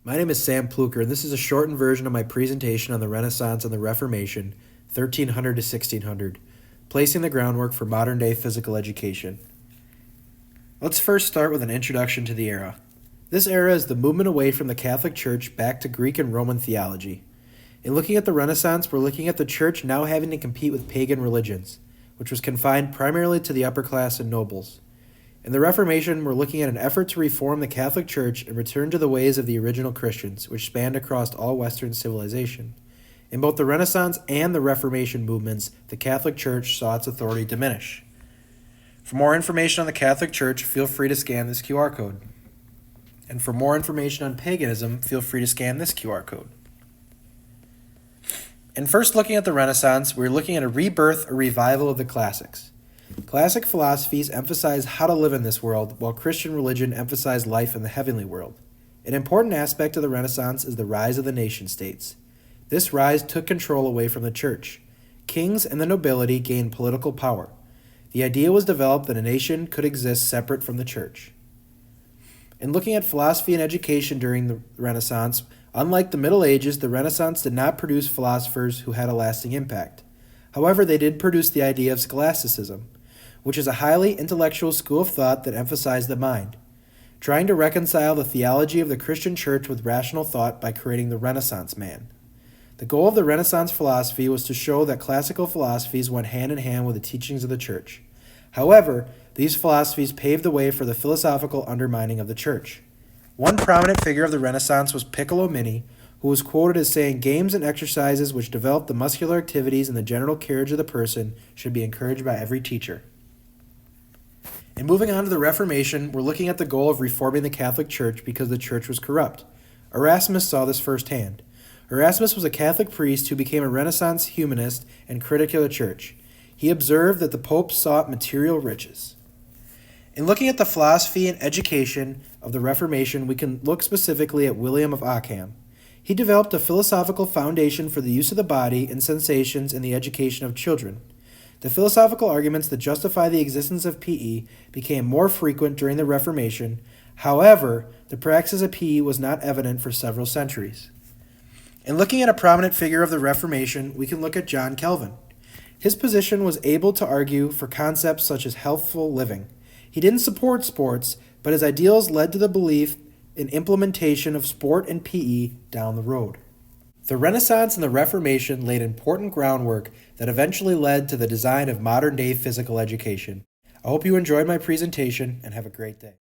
My name is Sam Plucker, and this is a shortened version of my presentation on the Renaissance and the Reformation, 1300 to 1600, placing the groundwork for modern-day physical education. Let's first start with an introduction to the era. This era is the movement away from the Catholic Church back to Greek and Roman theology. In looking at the Renaissance, we're looking at the Church now having to compete with pagan religions, which was confined primarily to the upper class and nobles. In the Reformation, we're looking at an effort to reform the Catholic Church and return to the ways of the original Christians, which spanned across all Western civilization. In both the Renaissance and the Reformation movements, the Catholic Church saw its authority diminish. For more information on the Catholic Church, feel free to scan this QR code. And for more information on paganism, feel free to scan this QR code. In first looking at the Renaissance, we're looking at a rebirth or revival of the classics. Classic philosophies emphasize how to live in this world, while Christian religion emphasized life in the heavenly world. An important aspect of the Renaissance is the rise of the nation-states. This rise took control away from the church. Kings and the nobility gained political power. The idea was developed that a nation could exist separate from the church. In looking at philosophy and education during the Renaissance, unlike the Middle Ages, the Renaissance did not produce philosophers who had a lasting impact. However, they did produce the idea of scholasticism, which is a highly intellectual school of thought that emphasized the mind, trying to reconcile the theology of the Christian church with rational thought by creating the Renaissance man. The goal of the Renaissance philosophy was to show that classical philosophies went hand in hand with the teachings of the church. However, these philosophies paved the way for the philosophical undermining of the church. One prominent figure of the Renaissance was Piccolo Mini, who was quoted as saying games and exercises which develop the muscular activities and the general carriage of the person should be encouraged by every teacher. In moving on to the Reformation, we're looking at the goal of reforming the Catholic Church because the church was corrupt. Erasmus saw this firsthand. Erasmus was a Catholic priest who became a Renaissance humanist and critic of the church. He observed that the Pope sought material riches. In looking at the philosophy and education of the Reformation, we can look specifically at William of Ockham. He developed a philosophical foundation for the use of the body and sensations in the education of children. The philosophical arguments that justify the existence of PE became more frequent during the Reformation. However, the praxis of PE was not evident for several centuries. In looking at a prominent figure of the Reformation, we can look at John Calvin. His position was able to argue for concepts such as healthful living. He didn't support sports, but his ideals led to the belief in implementation of sport and PE down the road. The Renaissance and the Reformation laid important groundwork that eventually led to the design of modern-day physical education. I hope you enjoyed my presentation and have a great day.